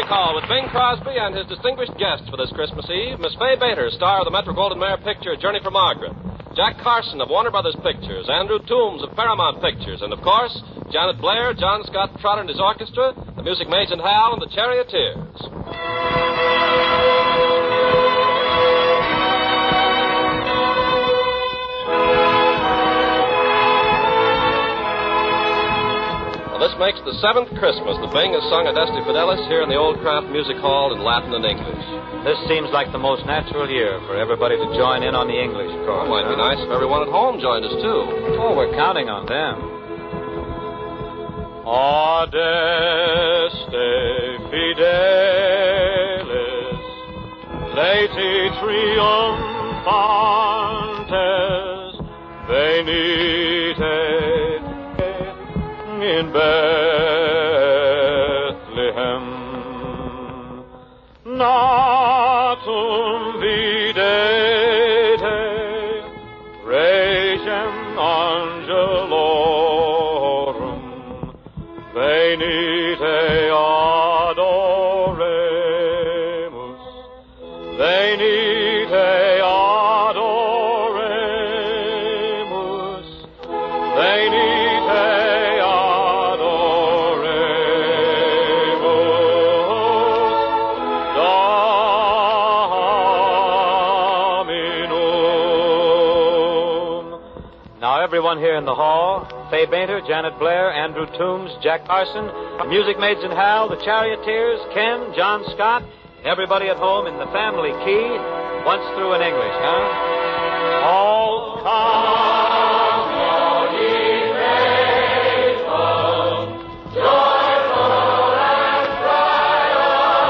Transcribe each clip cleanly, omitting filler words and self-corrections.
Music Hall with Bing Crosby and his distinguished guests for this Christmas Eve, Miss Fay Bader, star of the Metro-Goldwyn-Mayer picture Journey for Margaret, Jack Carson of Warner Brothers Pictures, Andrew Toombs of Paramount Pictures, and, of course, Janet Blair, John Scott Trotter and his orchestra, the Music Maids and Hal, and the Charioteers. This makes the 7th Christmas that Bing has sung Adeste Fidelis here in the old KRAFT Music Hall in Latin and English. This seems like the most natural year for everybody to join in on the English chorus. It might be nice if everyone at home joined us, too. Oh, we're counting on them. Adeste Fidelis, Leti Triumphantes, Venite in Bethlehem, natum videte, regem angelorum, venite adoremus, venite adoremus, venite everyone here in the hall, Fay Bader, Janet Blair, Andrew Toombs, Jack Carson, Music Maids and Hal, the Charioteers, Ken, John Scott, everybody at home in the family key, once through in English, huh? All come, all ye faithful, joyful and triumphant,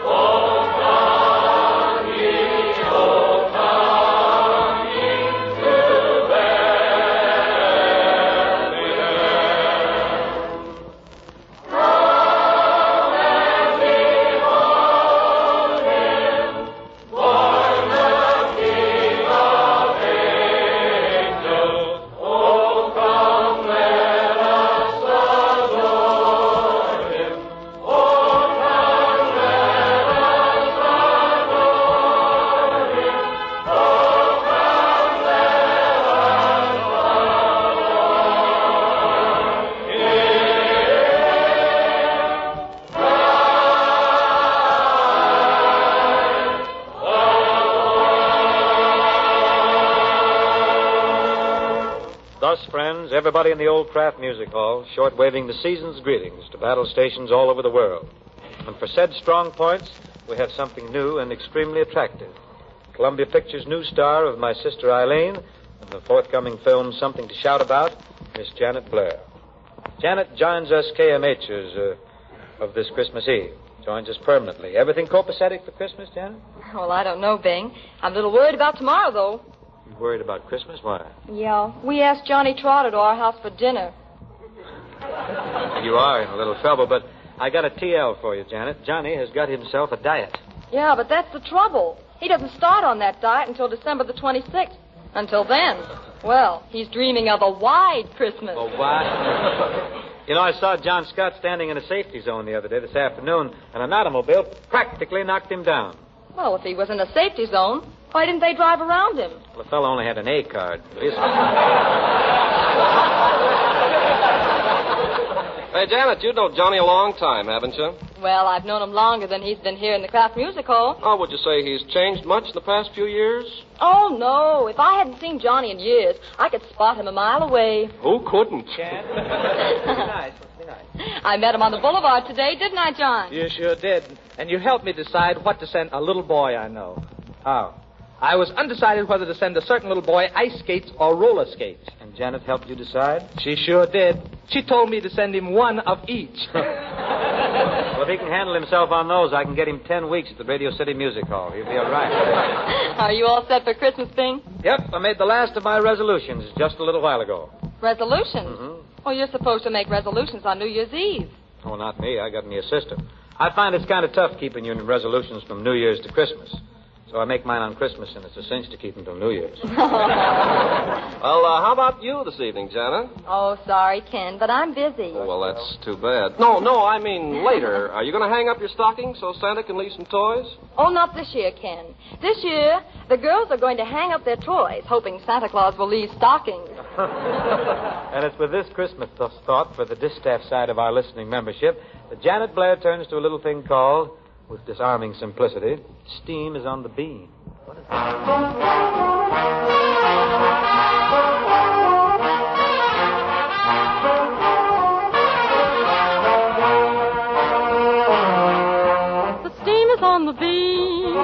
oh come ye, oh come ye to Thus, friends, everybody in the old KRAFT Music Hall, short-waving the season's greetings to battle stations all over the world. And for said strong points, we have something new and extremely attractive. Columbia Pictures' new star of My Sister Eileen, and the forthcoming film Something to Shout About, Miss Janet Blair. Janet joins us KMHers of this Christmas Eve. Joins us permanently. Everything copacetic for Christmas, Janet? Well, I don't know, Bing. I'm a little worried about tomorrow, though. You worried about Christmas? Why? Yeah, we asked Johnny Trotter to our house for dinner. You are in a little trouble, but I got a TL for you, Janet. Johnny has got himself a diet. Yeah, but that's the trouble. He doesn't start on that diet until December the 26th. Until then, well, he's dreaming of a wide Christmas. A wide? You know, I saw John Scott standing in a safety zone the other day, this afternoon, and an automobile practically knocked him down. Well, if he was in a safety zone, why didn't they drive around him? Well, the fellow only had an A card. Hey, Janet, you've known Johnny a long time, haven't you? Well, I've known him longer than he's been here in the KRAFT Music Hall. Oh, would you say he's changed much in the past few years? Oh, no. If I hadn't seen Johnny in years, I could spot him a mile away. Who couldn't? Must be nice. I met him on the boulevard today, didn't I, John? You sure did. And you helped me decide what to send a little boy I know. How? I was undecided whether to send a certain little boy ice skates or roller skates. And Janet helped you decide? She sure did. She told me to send him one of each. Well, if he can handle himself on those, I can get him 10 weeks at the Radio City Music Hall. He'll be all right. Are you all set for Christmas, Bing? Yep, I made the last of my resolutions just a little while ago. Resolutions? Mm-hmm. Well, you're supposed to make resolutions on New Year's Eve. Oh, not me. I got me assistant. I find it's kind of tough keeping your resolutions from New Year's to Christmas. So So I make mine on Christmas, and it's a cinch to keep them till New Year's. Well, how about you this evening, Janet? Oh, sorry, Ken, but I'm busy. Oh, well, that's too bad. No, I mean later. Are you going to hang up your stocking so Santa can leave some toys? Oh, not this year, Ken. This year, the girls are going to hang up their toys, hoping Santa Claus will leave stockings. And it's with this Christmas thought for the distaff side of our listening membership that Janet Blair turns to a little thing called, with disarming simplicity, steam is on the beam. What is that? The steam is on the beam.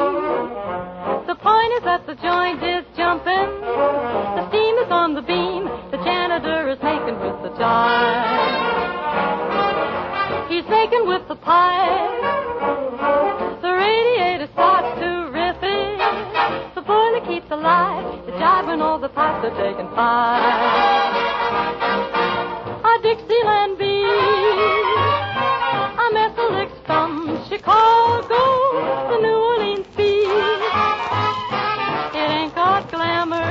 The point is that the joint is jumping. The steam is on the beam. The janitor is making with the jive. He's making with the pipe. The radiator starts to riff it. The boiler keeps alive. The jive when all the pipes are taking fire. A Dixieland beam. A Messalix from Chicago. The New Orleans beam. It ain't got glamour,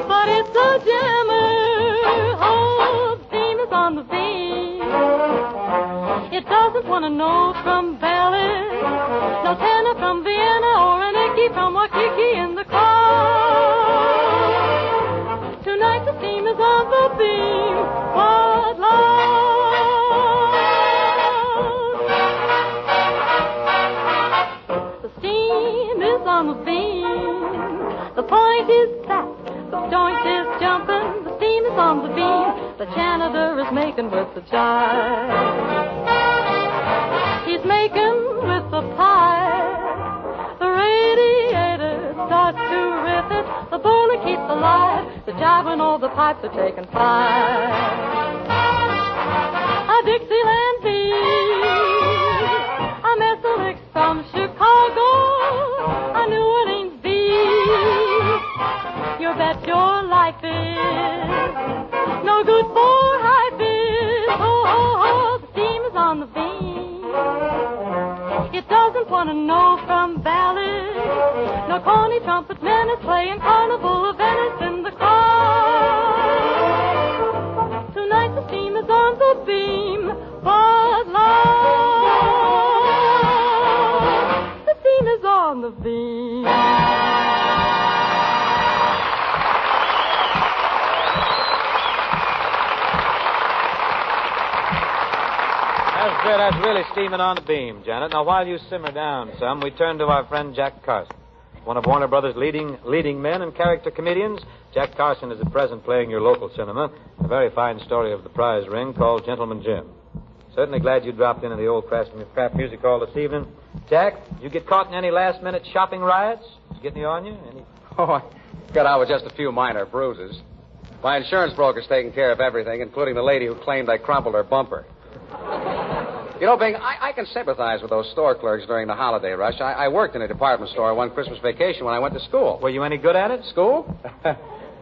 but it's a jammer. Oh, the steam is on the beam. It doesn't want to know from Ballad, no tenor from Vienna, or an Icky from Waikiki in the car. Tonight the steam is on the beam. What love? The steam is on the beam. The point is that the joint is jumping. The steam is on the beam. The janitor is making with the jive. He's making with the pipe. The radiator starts to riff it. The boiler keeps alive. The jive when all the pipes are taking fire. A Dixieland beam. A Messalix from Chicago. A New Orleans beam. You bet your life is no good for high biz. Oh, oh, oh, the steam is on the beam. It doesn't want to know from Ballad, no corny trumpet men is playing Carnival of Venice in the car. Tonight the steam is on the beam. What love? The steam is on the beam. That's really steaming on the beam, Janet. Now, while you simmer down some, we turn to our friend Jack Carson, one of Warner Brothers' leading men and character comedians. Jack Carson is at present playing your local cinema, a very fine story of the prize ring called Gentleman Jim. Certainly glad you dropped into the old KRAFT Music Hall this evening. Jack, you get caught in any last-minute shopping riots? Did you get any on you? Any? Oh, I got out with just a few minor bruises. My insurance broker's taking care of everything, including the lady who claimed I crumpled her bumper. You know, Bing, I can sympathize with those store clerks during the holiday rush. I worked in a department store one Christmas vacation when I went to school. Were you any good at it? School?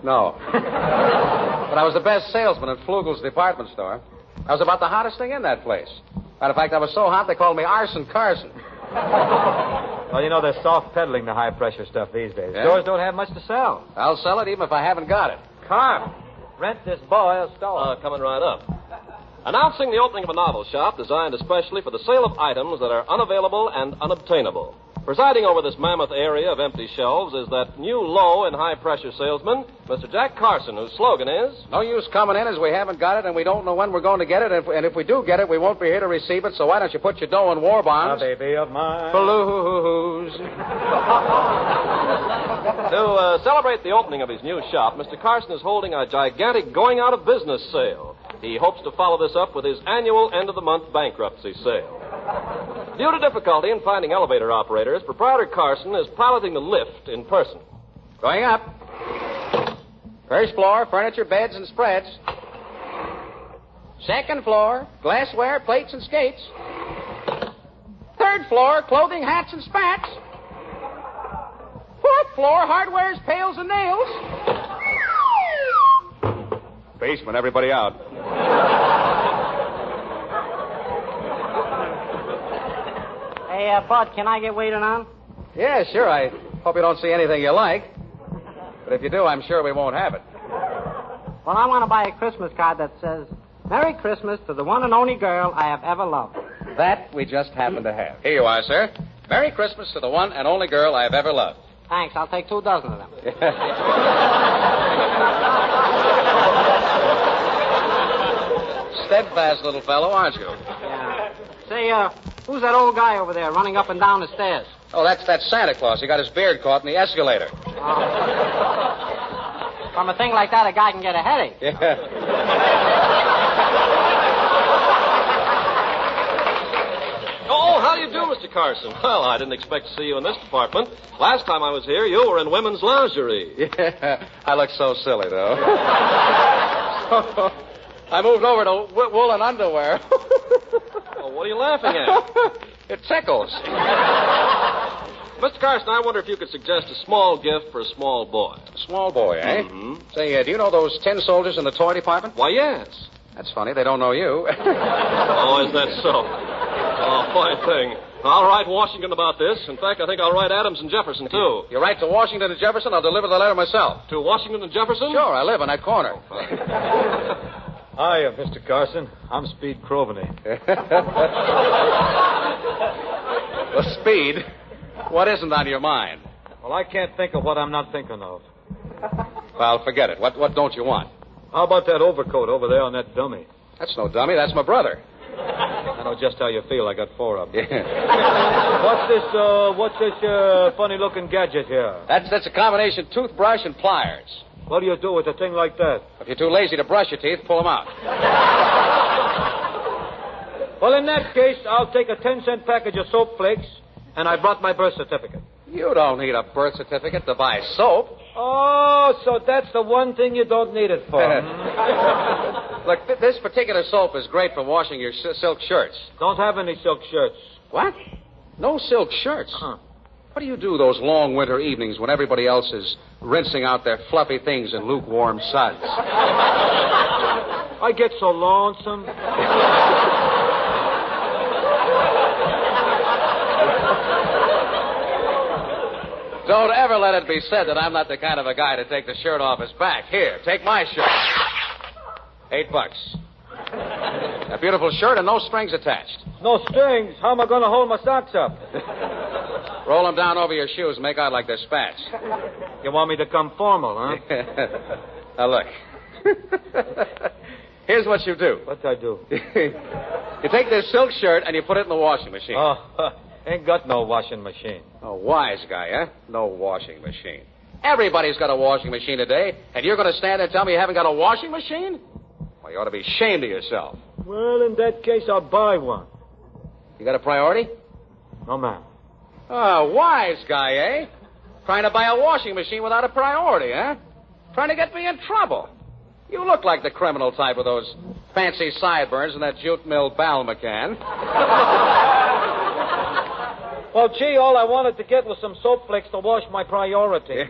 No. But I was the best salesman at Flugel's department store. I was about the hottest thing in that place. Matter of fact, I was so hot they called me Arson Carson. Well, you know, they're soft peddling the high-pressure stuff these days. Yeah? Stores don't have much to sell. I'll sell it even if I haven't got it. Carm, rent this boy a stall. Coming right up. Announcing the opening of a novel shop designed especially for the sale of items that are unavailable and unobtainable. Presiding over this mammoth area of empty shelves is that new low and high-pressure salesman, Mr. Jack Carson, whose slogan is... No use coming in as we haven't got it and we don't know when we're going to get it. And if we do get it, we won't be here to receive it. So why don't you put your dough in war bonds? A baby of mine. Blues. To celebrate the opening of his new shop, Mr. Carson is holding a gigantic going-out-of-business sale. He hopes to follow this up with his annual end-of-the-month bankruptcy sale. Due to difficulty in finding elevator operators, proprietor Carson is piloting the lift in person. Going up. First floor, furniture, beds, and spreads. Second floor, glassware, plates, and skates. Third floor, clothing, hats, and spats. Fourth floor, hardwares, pails, and nails. Basement, everybody out. Hey, Bud, can I get waited on? Yeah, sure. I hope you don't see anything you like. But if you do, I'm sure we won't have it. Well, I want to buy a Christmas card that says, Merry Christmas to the one and only girl I have ever loved. That we just happen to have. Here you are, sir. Merry Christmas to the one and only girl I have ever loved. Thanks. I'll take 2 dozen of them. Steadfast little fellow, aren't you? Yeah. Say, who's that old guy over there running up and down the stairs? Oh, that's Santa Claus. He got his beard caught in the escalator. From a thing like that, a guy can get a headache. Yeah. Oh, how do you do, Mr. Carson? Well, I didn't expect to see you in this department. Last time I was here, you were in women's lingerie. Yeah, I look so silly, though. I moved over to woolen underwear. Well, what are you laughing at? It tickles. Mr. Carson, I wonder if you could suggest a small gift for a small boy. Small boy, eh? Mm-hmm. Say, do you know those tin soldiers in the toy department? Why, yes. That's funny. They don't know you. Oh, is that so? Oh, fine thing. I'll write Washington about this. In fact, I think I'll write Adams and Jefferson, too. You write to Washington and Jefferson, I'll deliver the letter myself. To Washington and Jefferson? Sure, I live on that corner. Hiya, Mr. Carson. I'm Speed Crowbeny. Well, Speed, what isn't on your mind? Well, I can't think of what I'm not thinking of. Well, forget it. What don't you want? How about that overcoat over there on that dummy? That's no dummy. That's my brother. I know just how you feel. I got 4 of them. Yeah. What's this funny-looking gadget here? That's a combination toothbrush and pliers. What do you do with a thing like that? If you're too lazy to brush your teeth, pull them out. Well, in that case, I'll take a 10-cent package of soap flakes, and I brought my birth certificate. You don't need a birth certificate to buy soap. Oh, so that's the one thing you don't need it for. Look, this particular soap is great for washing your silk shirts. Don't have any silk shirts. What? No silk shirts? Huh. What do you do those long winter evenings when everybody else is rinsing out their fluffy things in lukewarm suds? I get so lonesome. Don't ever let it be said that I'm not the kind of a guy to take the shirt off his back. Here, take my shirt. $8. A beautiful shirt and no strings attached. No strings? How am I going to hold my socks up? Roll them down over your shoes and make out like they're spats. You want me to come formal, huh? Now, look. Here's what you do. What'd I do? You take this silk shirt and you put it in the washing machine. Oh, ain't got no washing machine. Oh, wise guy, huh? No washing machine. Everybody's got a washing machine today, and you're going to stand there and tell me you haven't got a washing machine? Well, you ought to be ashamed of yourself. Well, in that case, I'll buy one. You got a priority? No, ma'am. Oh, wise guy, eh? Trying to buy a washing machine without a priority, huh? Trying to get me in trouble. You look like the criminal type with those fancy sideburns and that jute mill bowel McCann. Well, gee, all I wanted to get was some soap flakes to wash my priority.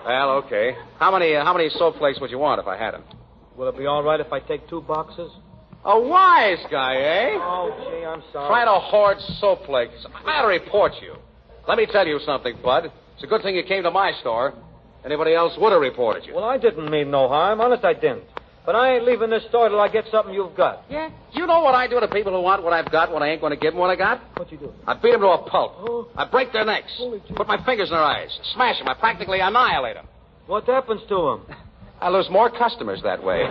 Well, okay. How many soap flakes would you want if I had them? Will it be all right if I take 2 boxes? A wise guy, eh? Oh, gee, I'm sorry. Trying to hoard soap flakes. I ought to report you. Let me tell you something, Bud. It's a good thing you came to my store. Anybody else would have reported you. Well, I didn't mean no harm. Honest, I didn't. But I ain't leaving this store till I get something you've got. Yeah? You know what I do to people who want what I've got when I ain't going to give them what I got? What you do? I beat them to a pulp. Oh. I break their necks. Put my fingers in their eyes. Smash them. I practically annihilate them. What happens to them? I lose more customers that way.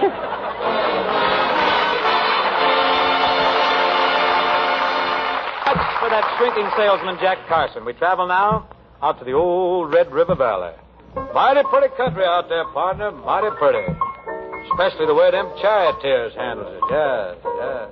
That's for that shrinking salesman, Jack Carson. We travel now out to the old Red River Valley. Mighty pretty country out there, partner. Mighty pretty. Especially the way them charioteers handles it. Yes, yes.